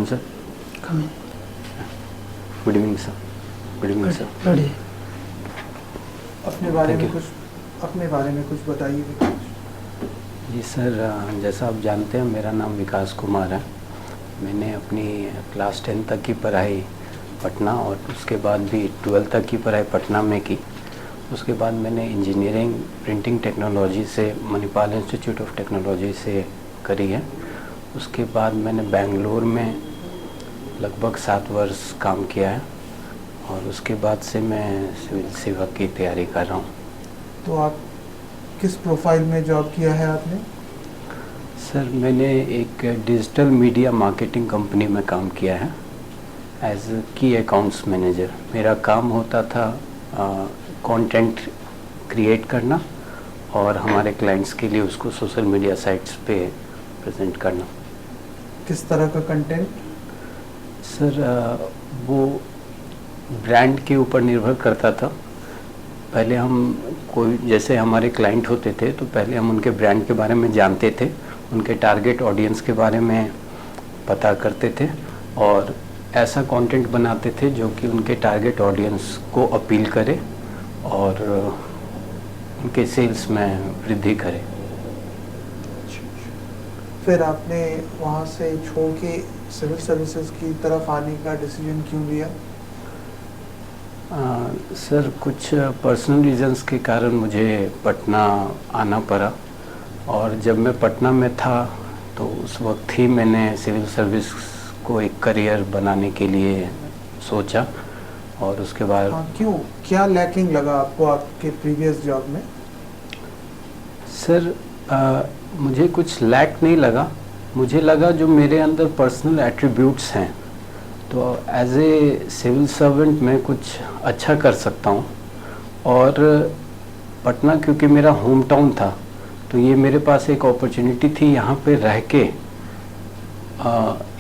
sir. Come in. Good evening, sir. Good evening, sir. Ready. अपने बारे Thank में you. कुछ बताइए। जी सर, जैसा आप जानते हैं मेरा नाम विकास कुमार है। मैंने अपनी क्लास 10 तक की पढ़ाई पटना और उसके बाद भी 12 तक की पढ़ाई पटना में की। उसके बाद मैंने इंजीनियरिंग प्रिंटिंग टेक्नोलॉजी से मणिपाल इंस्टीट्यूट ऑफ टेक्नोलॉजी से करी है। उसके बाद मैंने बेंगलोर में लगभग 7 वर्ष काम किया है और उसके बाद से मैं सिविल सेवा की तैयारी कर रहा हूँ। तो आप किस प्रोफाइल में जॉब किया है आपने? सर, मैंने एक डिजिटल मीडिया मार्केटिंग कंपनी में काम किया है एज की अकाउंट्स मैनेजर। मेरा काम होता था कंटेंट क्रिएट करना और हमारे क्लाइंट्स के लिए उसको सोशल मीडिया साइट्स पे प्रेजेंट करना। किस तरह का कंटेंट? सर, वो ब्रांड के ऊपर निर्भर करता था। पहले हम कोई जैसे हमारे क्लाइंट होते थे तो पहले हम उनके ब्रांड के बारे में जानते थे, उनके टारगेट ऑडियंस के बारे में पता करते थे और ऐसा कंटेंट बनाते थे जो कि उनके टारगेट ऑडियंस को अपील करे और उनके सेल्स में वृद्धि करे। फिर आपने वहाँ से छोड़ के सिविल सर्विसेज की तरफ आने का डिसीजन क्यों लिया? सर, कुछ पर्सनल रीजंस के कारण मुझे पटना आना पड़ा और जब मैं पटना में था तो उस वक्त ही मैंने सिविल सर्विस को एक करियर बनाने के लिए सोचा और उसके बाद क्यों, क्या लैकिंग लगा आपको आपके प्रीवियस जॉब में? सर, मुझे कुछ लैक नहीं लगा। मुझे लगा जो मेरे अंदर पर्सनल एट्रीब्यूट्स हैं तो एज ए सिविल सर्वेंट मैं कुछ अच्छा कर सकता हूँ और पटना क्योंकि मेरा होम टाउन था तो ये मेरे पास एक अपॉर्चुनिटी थी यहाँ पे रह के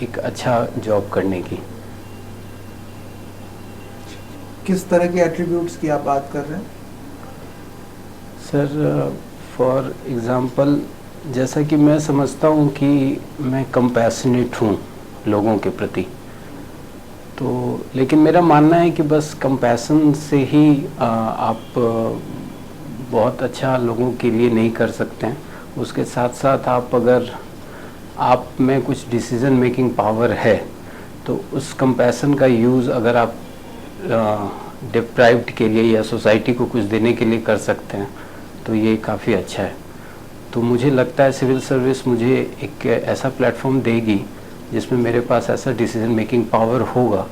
एक अच्छा जॉब करने की। किस तरह के एट्रीब्यूट्स की आप बात कर रहे हैं? सर, फॉर एग्ज़ाम्पल जैसा कि मैं समझता हूँ कि मैं कंपैशनेट हूँ लोगों के प्रति, तो लेकिन मेरा मानना है कि बस कंपैशन से ही आप बहुत अच्छा लोगों के लिए नहीं कर सकते हैं। उसके साथ साथ अगर आप में कुछ डिसीजन मेकिंग पावर है तो उस कंपैशन का यूज़ अगर आप डिप्राइव्ड के लिए या सोसाइटी को कुछ देने के लिए कर सकते हैं तो ये काफ़ी अच्छा है। तो मुझे लगता है सिविल सर्विस मुझे एक ऐसा प्लेटफॉर्म देगी जिसमें मेरे पास ऐसा डिसीजन मेकिंग पावर होगा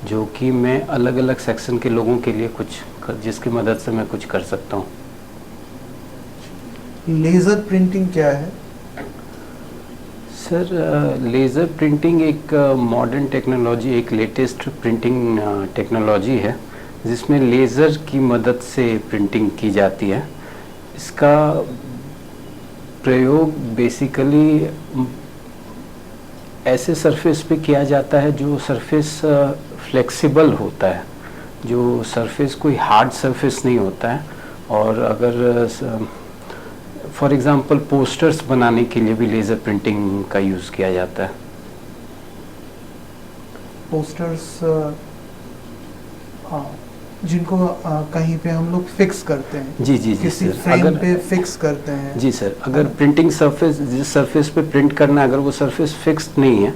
जो कि मैं अलग अलग सेक्शन के लोगों के लिए जिसकी मदद से मैं कुछ कर सकता हूँ। लेज़र प्रिंटिंग क्या है? सर, लेज़र प्रिंटिंग एक मॉडर्न टेक्नोलॉजी, एक लेटेस्ट प्रिंटिंग टेक्नोलॉजी है जिसमें लेज़र की मदद से प्रिंटिंग की जाती है। इसका प्रयोग बेसिकली ऐसे सरफेस पे किया जाता है जो सरफेस फ्लेक्सिबल होता है, जो सरफेस कोई हार्ड सरफेस नहीं होता है। और अगर फॉर एग्जांपल पोस्टर्स बनाने के लिए भी लेज़र प्रिंटिंग का यूज़ किया जाता है। पोस्टर्स जिनको कहीं पे हम लोग फिक्स करते हैं, जी किसी सर, फ्रेम पे फिक्स करते हैं। जी सर, अगर प्रिंटिंग सरफेस जिस सरफेस पे प्रिंट करना है अगर वो सरफेस फिक्स्ड नहीं है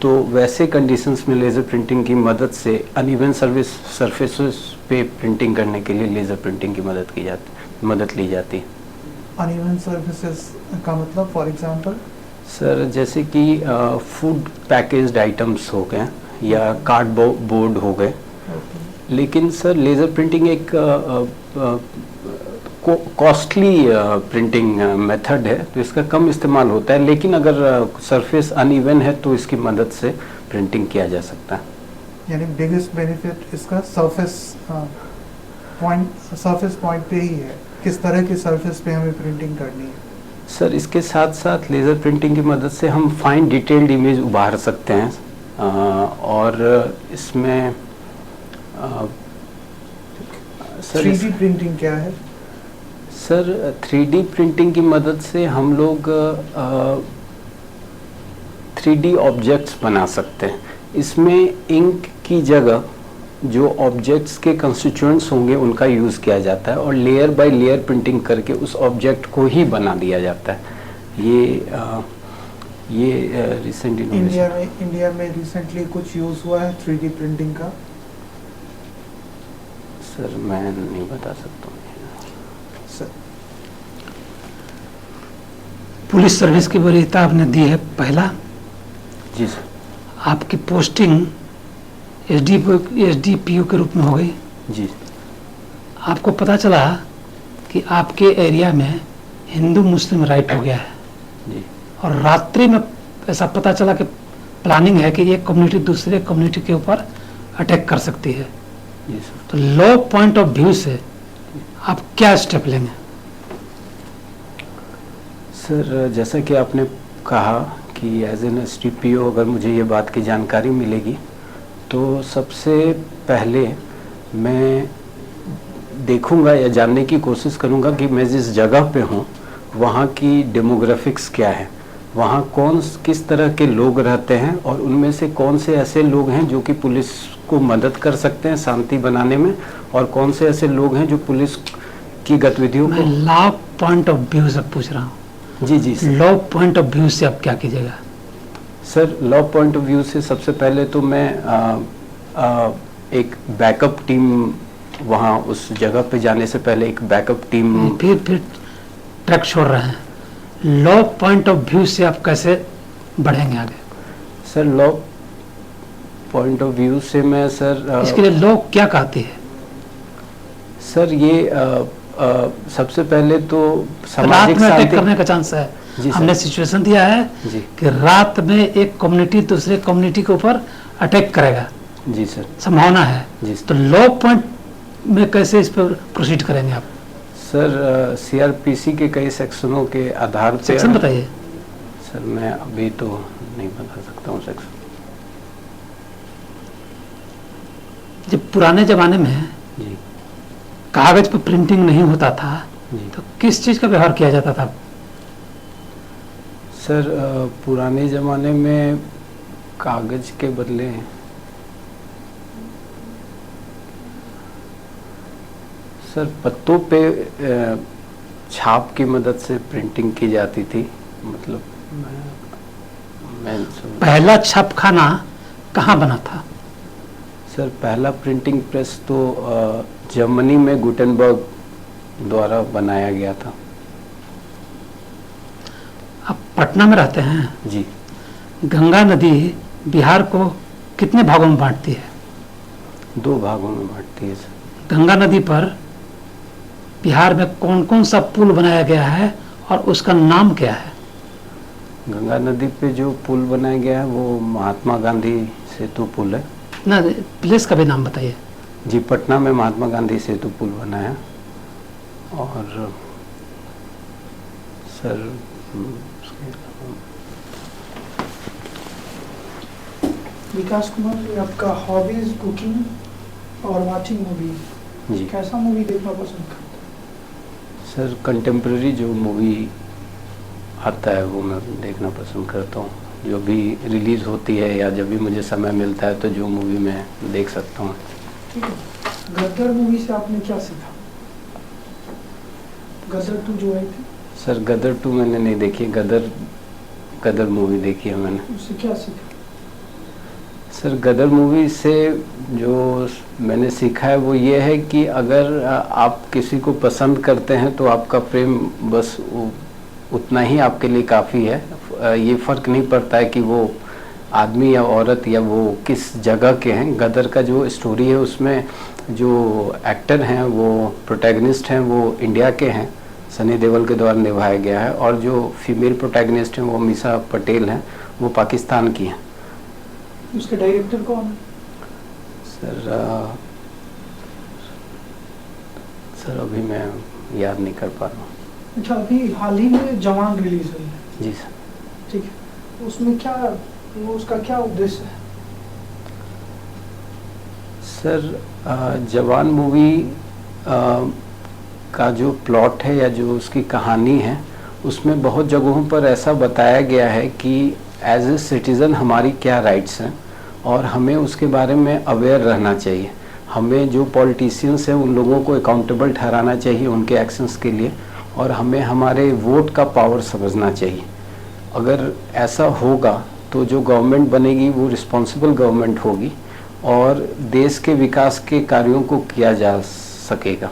तो वैसे कंडीशंस में लेज़र प्रिंटिंग की मदद से अनइवन सरफेसेस पे प्रिंटिंग करने के लिए लेज़र प्रिंटिंग की मदद ली जाती है। अनइवन सर्फेसेस का मतलब फॉर एग्जांपल? सर, जैसे कि फूड पैकेज्ड आइटम्स हो गए या कार्डबोर्ड हो गए। लेकिन सर, लेज़र प्रिंटिंग एक कॉस्टली प्रिंटिंग मेथड है तो इसका कम इस्तेमाल होता है, लेकिन अगर सरफेस अनइवन है तो इसकी मदद से प्रिंटिंग किया जा सकता है। यानी बिगेस्ट बेनिफिट इसका सरफेस पॉइंट पे ही है। किस तरह की सरफेस पे हमें प्रिंटिंग करनी है? सर, इसके साथ साथ लेज़र प्रिंटिंग की मदद से हम फाइन डिटेल्ड इमेज उभार सकते हैं और इसमें सर 3D प्रिंटिंग क्या है? सर, 3D प्रिंटिंग की मदद से हम लोग 3D ऑब्जेक्ट्स बना सकते हैं। इसमें इंक की जगह जो ऑब्जेक्ट्स के कंस्टिट्यूएंट्स होंगे उनका यूज़ किया जाता है और लेयर बाय लेयर प्रिंटिंग करके उस ऑब्जेक्ट को ही बना दिया जाता है। ये रिसेंट इंडिया में रिसेंटली कुछ यूज़ हुआ है 3D प्रिंटिंग का? सर मैं नहीं बता सकता हूँ सर। पुलिस सर्विस की वरीयता आपने दी है पहला। जी सर। आपकी पोस्टिंग एसडीपीओ के रूप में हो गई। जी। आपको पता चला कि आपके एरिया में हिंदू मुस्लिम राइट हो गया है जी। और रात्रि में ऐसा पता चला कि प्लानिंग है कि एक कम्युनिटी दूसरे कम्युनिटी के ऊपर अटैक कर सकती है। जी सर। तो लॉ पॉइंट ऑफ व्यू से आप क्या स्टेप लेंगे? सर जैसा कि आपने कहा कि एज एन एसडीपीओ अगर मुझे ये बात की जानकारी मिलेगी तो सबसे पहले मैं देखूंगा या जानने की कोशिश करूंगा कि मैं जिस जगह पे हूँ वहाँ की डेमोग्राफिक्स क्या है, वहाँ किस तरह के लोग रहते हैं और उनमें से कौन से ऐसे लोग हैं जो कि पुलिस को मदद कर सकते हैं शांति बनाने में और कौन से ऐसे लोग हैं जो पुलिस की गतिविधियों मैं लॉ पॉइंट ऑफ व्यू से पूछ रहा हूँ। जी जी sir. Law point of view से आप क्या कीजिएगा? Sir law point of view से सबसे पहले तो मैं एक बैकअप टीम वहाँ उस जगह पे जाने से पहले एक बैकअप टीम फिर ट्रैक छोड़ रहे हैं। लॉ पॉइंट ऑफ व्यू से आप कैसे बढ़ेंगे आगे? Sir law point of view से मैं सर इसके लिए लॉ क्या कहती है? सर ये सबसे पहले तो रात सामाजिक में अटैक शांति करने का चांस है। जी सर। हमने सिचुएशन दिया है जी कि रात में एक कम्युनिटी दूसरे कम्युनिटी के ऊपर अटैक करेगा, जी सर। संभावना है। जी तो लॉ पॉइंट में कैसे इस पर प्रोसीड करेंगे आप? सर सीआरपीसी के कई सेक्शनों के आधार पे सेक्शन बताइए। सर मैं अभी तो नहीं बता सकता हूँ सेक्शन। जब पुराने जमाने में जी कागज पर प्रिंटिंग नहीं होता था जी। तो किस चीज का व्यवहार किया जाता था? सर पुराने ज़माने में कागज के बदले सर पत्तों पे छाप की मदद से प्रिंटिंग की जाती थी। मतलब मैं पहला छापखाना कहाँ बना था? सर पहला प्रिंटिंग प्रेस तो जर्मनी में गुटेनबर्ग द्वारा बनाया गया था। आप पटना में रहते हैं। जी। गंगा नदी बिहार को कितने भागों में बांटती है? 2 भागों में बांटती है सर। गंगा नदी पर बिहार में कौन कौन सा पुल बनाया गया है और उसका नाम क्या है? गंगा नदी पे जो पुल बनाया गया है वो महात्मा गांधी सेतु पुल है ना, प्लेस का भी नाम बताइए। जी। पटना में महात्मा गांधी सेतु पुल बना है और सर विकास कुमार जी, आपका हॉबीज कुकिंग और वाचिंग मूवी, जी। कैसा मूवी देखना पसंद करते सर कंटेम्प्रेरी जो मूवी आता है वो मैं देखना पसंद करता हूँ। जो भी रिलीज़ होती है या जब भी मुझे समय मिलता है तो जो मूवी मैं देख सकता हूँ। ठीक है। गदर मूवी से आपने क्या सीखा? गदर 2 जो आई थी, सर गदर 2 मैंने नहीं देखी। गदर मूवी देखी है मैंने। उससे क्या सीखा? सर गदर मूवी से जो मैंने सीखा है वो ये है कि अगर आप किसी को पसंद करते हैं तो आपका प्रेम बस उतना ही आपके लिए काफ़ी है। ये फ़र्क नहीं पड़ता है कि वो आदमी या औरत या वो किस जगह के हैं। गदर का जो स्टोरी है उसमें जो एक्टर हैं वो प्रोटैगनिस्ट हैं वो इंडिया के हैं, सनी देओल के द्वारा निभाया गया है। और जो फीमेल प्रोटैगनिस्ट हैं वो मीसा पटेल हैं, वो पाकिस्तान की हैं। उसके डायरेक्टर कौन है? सर अभी मैं याद नहीं कर पा रहा हूँ। अच्छा, अभी हाल ही में जवान रिलीज हुई है। जी सर। ठीक है। उसमें क्या, वो उसका क्या उद्देश्य है? सर जवान मूवी का जो प्लॉट है या जो उसकी कहानी है उसमें बहुत जगहों पर ऐसा बताया गया है कि एज ए सिटीज़न हमारी क्या राइट्स हैं और हमें उसके बारे में अवेयर रहना चाहिए। हमें जो पॉलिटिशियंस हैं उन लोगों को अकाउंटेबल ठहराना चाहिए उनके एक्शंस के लिए, और हमें हमारे वोट का पावर समझना चाहिए। अगर ऐसा होगा तो जो गवर्नमेंट बनेगी वो रिस्पॉन्सिबल गवर्नमेंट होगी और देश के विकास के कार्यों को किया जा सकेगा।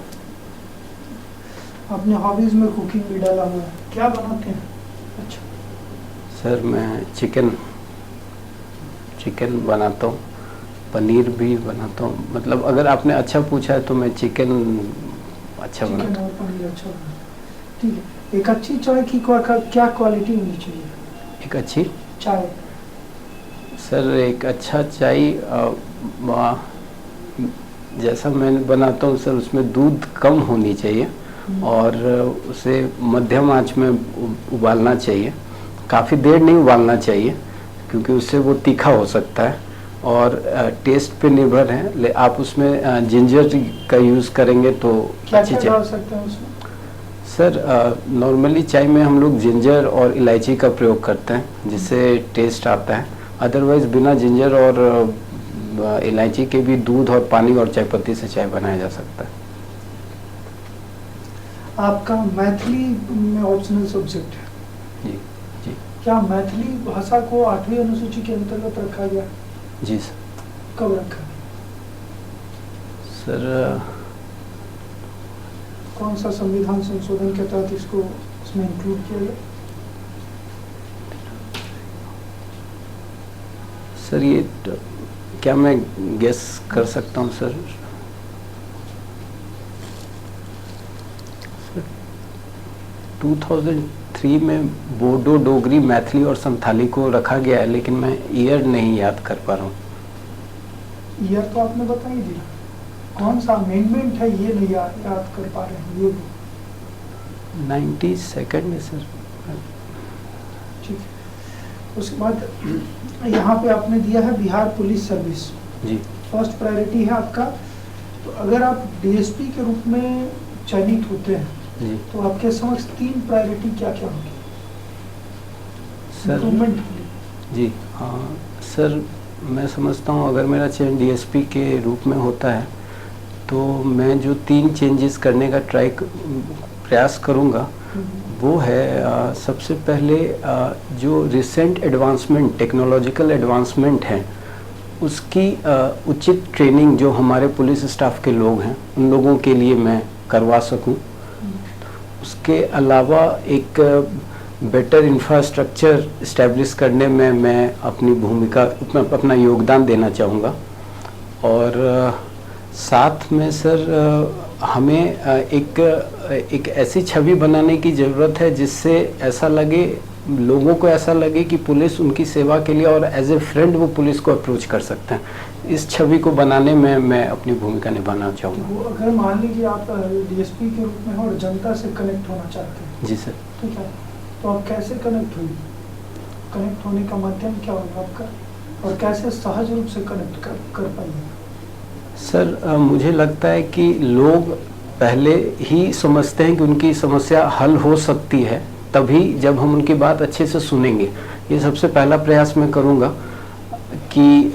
आपने हॉबीज में कुकिंग भी डाला हुआ है, क्या बनाते हैं? अच्छा सर मैं चिकन बनाता हूँ, पनीर भी बनाता हूँ। मतलब अगर आपने अच्छा पूछा है तो मैं चिकन अच्छा चिकन बनाता और पनीर अच्छा बनाते हैं। ठीक है, एक अच्छी चाय की क्या क्वालिटी होनी चाहिए? हूँ। एक अच्छी चाय सर, एक अच्छा चाय जैसा मैं बनाता हूँ सर, उसमें दूध कम होनी चाहिए और उसे मध्यम आंच में उबालना चाहिए। काफ़ी देर नहीं उबालना चाहिए क्योंकि उससे वो तीखा हो सकता है और टेस्ट पे निर्भर है। आप उसमें जिंजर का यूज़ करेंगे तो क्या अच्छी क्या चाय। डाल सकते हैं उसमें? सर नॉर्मली चाय में हम लोग जिंजर और इलायची का प्रयोग करते हैं जिससे टेस्ट आता है। अदरवाइज़ बिना जिंजर और इलायची के भी दूध और पानी और चाय पत्ती से चाय बनाया जा सकता है। आपका मैथिली में ऑप्शनल सब्जेक्ट है, जी जी क्या मैथिली भाषा को 8वीं अनुसूची के अंतर्गत रखा गया? जी सर। कब रखा? सर कौन सा संविधान संशोधन के तहत इसको इसमें इंक्लूड किया गया? सर ये क्या मैं गेस कर सकता हूँ सर? 2003 में बोडो, डोगरी, मैथिली और संथाली को रखा गया है, लेकिन मैं ईयर नहीं याद कर पा रहा हूँ। ईयर तो आपने बता ही दिया, कौन सा अमेंडमेंट है ये नहीं याद कर पा रहे हैं ये भी। 92nd है सर। ठीक है, उसके बाद यहाँ पे आपने दिया है बिहार पुलिस सर्विस, जी फर्स्ट प्रायोरिटी है आपका। तो अगर आप डीएसपी के रूप में चयनित होते हैं जी तो आपके समक्ष 3 प्रायोरिटी क्या क्या होगी सर। इम्प्रूवमेंट के लिए? जी हाँ सर, मैं समझता हूँ अगर मेरा चयन डीएसपी के रूप में होता है तो मैं जो 3 चेंजेस करने का प्रयास करूँगा वो है सबसे पहले जो रिसेंट एडवांसमेंट, टेक्नोलॉजिकल एडवांसमेंट है उसकी उचित ट्रेनिंग जो हमारे पुलिस स्टाफ के लोग हैं उन लोगों के लिए मैं करवा सकूं। उसके अलावा एक बेटर इंफ्रास्ट्रक्चर इस्टेब्लिश करने में मैं अपनी भूमिका, अपना योगदान देना चाहूँगा। और साथ में सर हमें एक ऐसी छवि बनाने की ज़रूरत है जिससे ऐसा लगे, लोगों को ऐसा लगे कि पुलिस उनकी सेवा के लिए और एज ए फ्रेंड वो पुलिस को अप्रोच कर सकते हैं। इस छवि को बनाने में मैं अपनी भूमिका निभाना चाहूँगा। वो अगर मान लीजिए आप डीएसपी के रूप में हो और जनता से कनेक्ट होना चाहते हैं, जी सर। ठीक है, तो आप कैसे कनेक्ट होंगे? कनेक्ट होने का माध्यम क्या होगा आपका और कैसे सहज रूप से कनेक्ट कर पाइएगा? सर मुझे लगता है कि लोग पहले ही समझते हैं कि उनकी समस्या हल हो सकती है तभी जब हम उनकी बात अच्छे से सुनेंगे। ये सबसे पहला प्रयास मैं करूँगा कि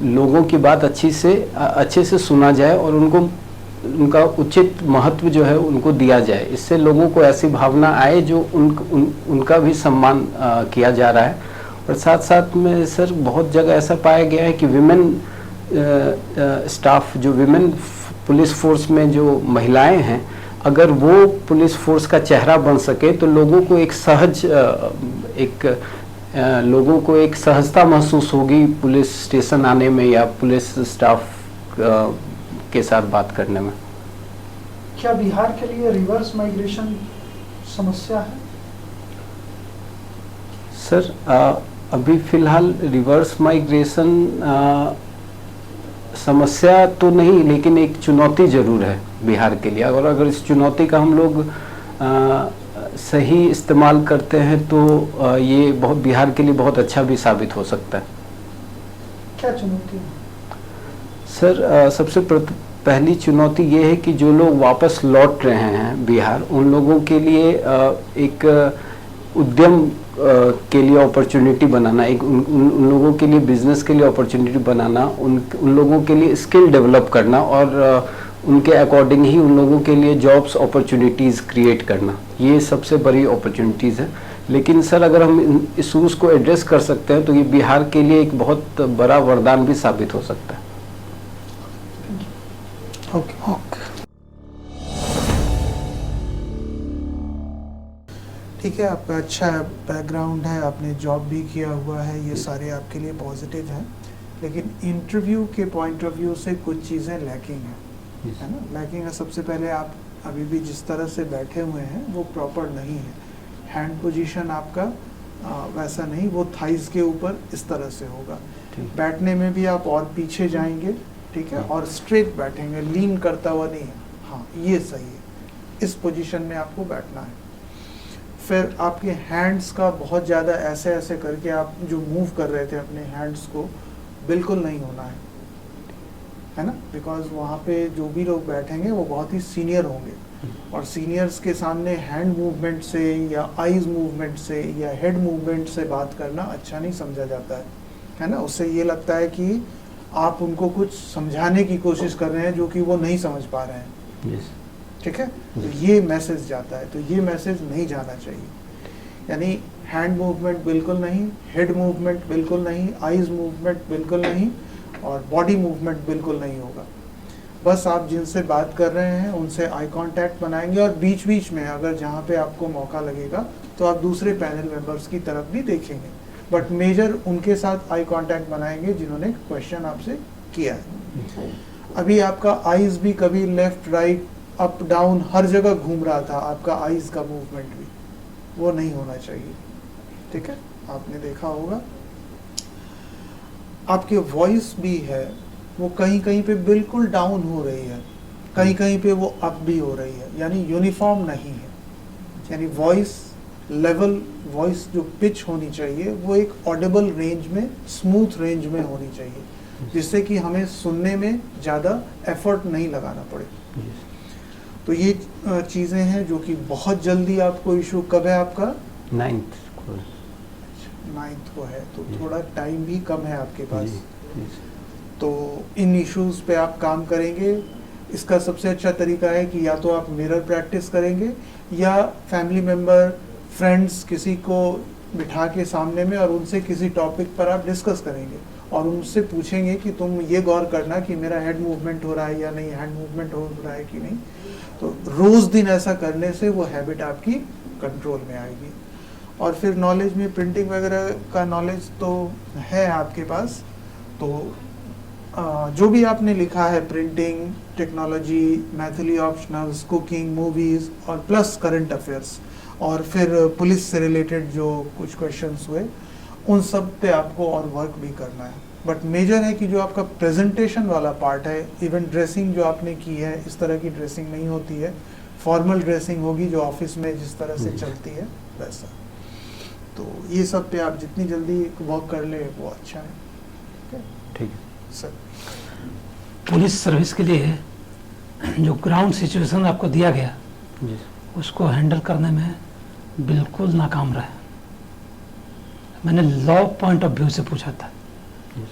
लोगों की बात अच्छे से सुना जाए और उनका उचित महत्व जो है उनको दिया जाए। इससे लोगों को ऐसी भावना आए जो उनका भी सम्मान किया जा रहा है। और साथ साथ में सर बहुत जगह ऐसा पाया गया है कि विमेन स्टाफ, जो विमेन पुलिस फोर्स में जो महिलाएं हैं, अगर वो पुलिस फोर्स का चेहरा बन सके तो लोगों को एक सहजता महसूस होगी पुलिस स्टेशन आने में या पुलिस स्टाफ के साथ बात करने में। क्या बिहार के लिए रिवर्स माइग्रेशन समस्या है? सर अभी फिलहाल रिवर्स माइग्रेशन समस्या तो नहीं, लेकिन एक चुनौती जरूर है बिहार के लिए। और अगर इस चुनौती का हम लोग सही इस्तेमाल करते हैं तो ये बहुत बिहार के लिए बहुत अच्छा भी साबित हो सकता है। क्या चुनौती है? सर सबसे पहली चुनौती ये है कि जो लोग वापस लौट रहे हैं बिहार, उन लोगों के लिए एक उद्यम के लिए अपॉर्चुनिटी बनाना, एक उन लोगों के लिए बिजनेस के लिए अपॉर्चुनिटी बनाना, उन लोगों के लिए स्किल डेवलप करना और उनके अकॉर्डिंग ही उन लोगों के लिए जॉब्स अपॉर्चुनिटीज़ क्रिएट करना, ये सबसे बड़ी अपॉर्चुनिटीज़ है। लेकिन सर अगर हम इन इशूज़ को एड्रेस कर सकते हैं तो ये बिहार के लिए एक बहुत बड़ा वरदान भी साबित हो सकता है। ओके। ठीक है, आपका अच्छा बैकग्राउंड है, आपने जॉब भी किया हुआ है, ये सारे आपके लिए पॉजिटिव हैं। लेकिन इंटरव्यू के पॉइंट ऑफ व्यू से कुछ चीज़ें लैकिंग है ना। लैकिंग है, सबसे पहले आप अभी भी जिस तरह से बैठे हुए हैं वो प्रॉपर नहीं है। हैंड पोजीशन आपका वैसा नहीं, वो थाइस के ऊपर इस तरह से होगा। बैठने में भी आप और पीछे जाएंगे, ठीक है, और स्ट्रेट बैठेंगे, लीन करता हुआ नहीं है। हाँ, ये सही है, इस पोजीशन में आपको बैठना है। फिर आपके हैंड्स का बहुत ज़्यादा ऐसे ऐसे करके आप जो मूव कर रहे थे अपने हैंड्स को, बिल्कुल नहीं होना है ना। बिकॉज वहाँ पे जो भी लोग बैठेंगे वो बहुत ही सीनियर होंगे, और सीनियर्स के सामने हैंड मूवमेंट से या आईज मूवमेंट से या हेड मूवमेंट से बात करना अच्छा नहीं समझा जाता है ना। उससे ये लगता है कि आप उनको कुछ समझाने की कोशिश कर रहे हैं जो कि वो नहीं समझ पा रहे हैं। ठीक है, तो ये मैसेज जाता है, तो ये मैसेज नहीं जाना चाहिए। यानी हैंड मूवमेंट बिल्कुल नहीं, हेड मूवमेंट बिल्कुल नहीं, आईज मूवमेंट बिल्कुल नहीं, और बॉडी मूवमेंट बिल्कुल नहीं होगा। बस आप जिनसे बात कर रहे हैं उनसे आई कांटेक्ट बनाएंगे, और बीच बीच में अगर जहाँ पे आपको मौका लगेगा तो आप दूसरे पैनल मेंबर्स की तरफ भी देखेंगे, बट मेजर उनके साथ आई कांटेक्ट बनाएंगे जिन्होंने क्वेश्चन आपसे किया है। अभी आपका आईज भी कभी लेफ्ट राइट अप डाउन हर जगह घूम रहा था, आपका आईज का मूवमेंट भी वो नहीं होना चाहिए। ठीक है, आपने देखा होगा। आपकी वॉइस भी है वो कहीं कहीं पे बिल्कुल डाउन हो रही है, कहीं कहीं पे वो अप भी हो रही है, यानी यूनिफॉर्म नहीं है। यानी वॉइस लेवल, वॉइस जो पिच होनी चाहिए वो एक ऑडिबल रेंज में, स्मूथ रेंज में होनी चाहिए, जिससे कि हमें सुनने में ज़्यादा एफर्ट नहीं लगाना पड़े। तो ये चीज़ें हैं जो कि बहुत जल्दी आपको इशू कब है आपका 9th को है, तो थोड़ा टाइम भी कम है आपके पास। तो इन इश्यूज पे आप काम करेंगे। इसका सबसे अच्छा तरीका है कि या तो आप मिरर प्रैक्टिस करेंगे या फैमिली मेम्बर, फ्रेंड्स किसी को बिठा के सामने में और उनसे किसी टॉपिक पर आप डिस्कस करेंगे और उनसे पूछेंगे कि तुम ये गौर करना कि मेरा हेड मूवमेंट हो रहा है या नहीं, हैंड मूवमेंट हो रहा है कि नहीं। तो रोज दिन ऐसा करने से वो हैबिट आपकी कंट्रोल में आएगी। और फिर नॉलेज में प्रिंटिंग वगैरह का नॉलेज तो है आपके पास, तो जो भी आपने लिखा है, printing, technology, Maithili optionals, cooking, movies और प्लस करंट अफेयर्स, और फिर पुलिस से रिलेटेड जो कुछ क्वेश्चंस हुए, उन सब पे आपको और वर्क भी करना है। बट मेजर है कि जो आपका प्रेजेंटेशन वाला पार्ट है, इवन ड्रेसिंग जो आपने की है, इस तरह की ड्रेसिंग नहीं होती है, फॉर्मल ड्रेसिंग होगी जो ऑफिस में जिस तरह से चलती है वैसा। तो ये सब पे आप जितनी जल्दी वर्क कर ले वो अच्छा है। ठीक है सर। पुलिस सर्विस के लिए जो ग्राउंड सिचुएशन आपको दिया गया जी, उसको हैंडल करने में बिल्कुल नाकाम रहे। मैंने लॉ पॉइंट ऑफ व्यू से पूछा था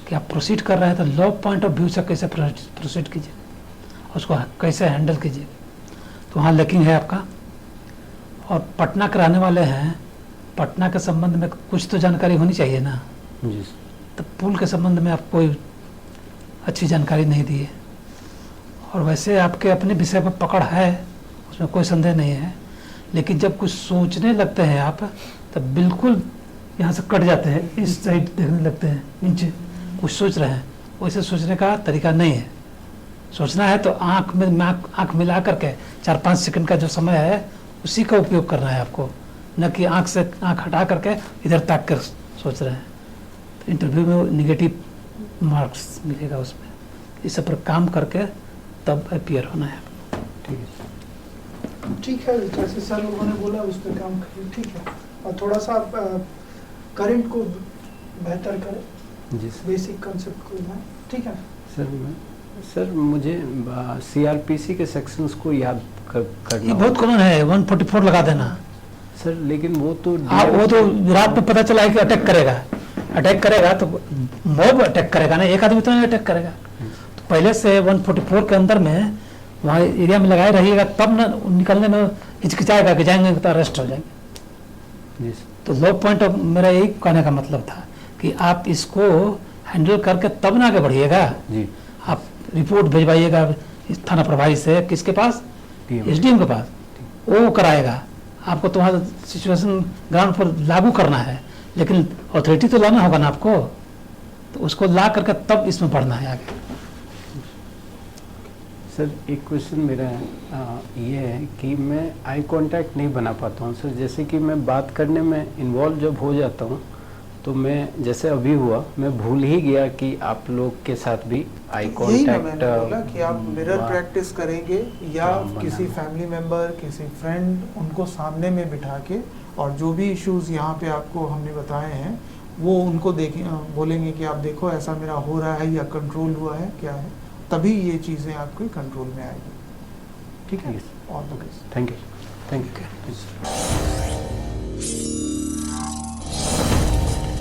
कि आप प्रोसीड कर रहे हैं तो लॉ पॉइंट ऑफ व्यू से कैसे प्रोसीड कीजिए, उसको कैसे हैंडल कीजिए, तो वहाँ लैकिंग है आपका। और पटना के रहने वाले हैं, पटना के संबंध में कुछ तो जानकारी होनी चाहिए ना। जी, तो पुल के संबंध में आप कोई अच्छी जानकारी नहीं दी है, और वैसे आपके अपने विषय पर पकड़ है, उसमें कोई संदेह नहीं है, लेकिन जब कुछ सोचने लगते हैं आप तब बिल्कुल यहाँ से कट जाते हैं, इस साइड देखने लगते हैं, नीचे कुछ सोच रहे हैं, वैसे सोचने का तरीका नहीं है। सोचना है तो आँख मिला करके 4-5 सेकंड का जो समय है उसी का उपयोग करना है आपको, न कि आँख से आँख हटा करके इधर ताक कर सोच रहे हैं। तो इंटरव्यू में निगेटिव मार्क्स मिलेगा उसमें। इस पर काम करके तब अपीयर होना है। ठीक है। ठीक है, जैसे सर लोगों ने बोला उस पर काम करिए। ठीक है, और थोड़ा सा करंट को बेहतर करें, जी बेसिक कंसेप्ट को जाएं। ठीक है सर, मुझे सीआरपीसी के सेक्शंस को याद करना ये बहुत कॉमन है, 144 लगा देना, सर लेकिन वो तो हाँ, वो तो रात में पता चला है कि अटैक करेगा तो मॉब अटैक करेगा ना, एक आदमी तो नहीं अटैक करेगा। तो पहले से 144 के अंदर में वहाँ एरिया में लगाए रहिएगा, तब ना निकलने में हिचकिचाएगा कि जाएंगे तो अरेस्ट हो जाएंगे। जी सर। तो लो पॉइंट ऑफ मेरा यही कहने का मतलब था कि आप इसको हैंडल करके तब ना आगे बढ़िएगा। जी आप रिपोर्ट भिजवाइएगा इस थाना प्रभारी से, किसके पास, PM एसडीएम के पास, वो कराएगा। आपको तो वहाँ सिचुएशन ग्राउंड पर लागू करना है, लेकिन अथॉरिटी तो लाना होगा ना आपको, तो उसको ला करके तब इसमें बढ़ना है आगे। सर एक क्वेश्चन मेरा ये है कि मैं आई कांटेक्ट नहीं बना पाता हूँ सर। जैसे कि मैं बात करने में इन्वॉल्व जब हो जाता हूँ तो मैं, जैसे अभी हुआ, मैं भूल ही गया कि आप लोग के साथ भी आई यही ना मैंने कांटेक्ट बोला कि आप मिरर प्रैक्टिस करेंगे या किसी फैमिली मेंबर, किसी फ्रेंड, उनको सामने में बिठा के, और जो भी इश्यूज यहाँ पे आपको हमने बताए हैं वो उनको देखें, बोलेंगे कि आप देखो ऐसा मेरा हो रहा है या कंट्रोल हुआ है क्या है, तभी ये चीज़ें आपके कंट्रोल में आएगी। ठीक है, Yes. All the best. Thank you.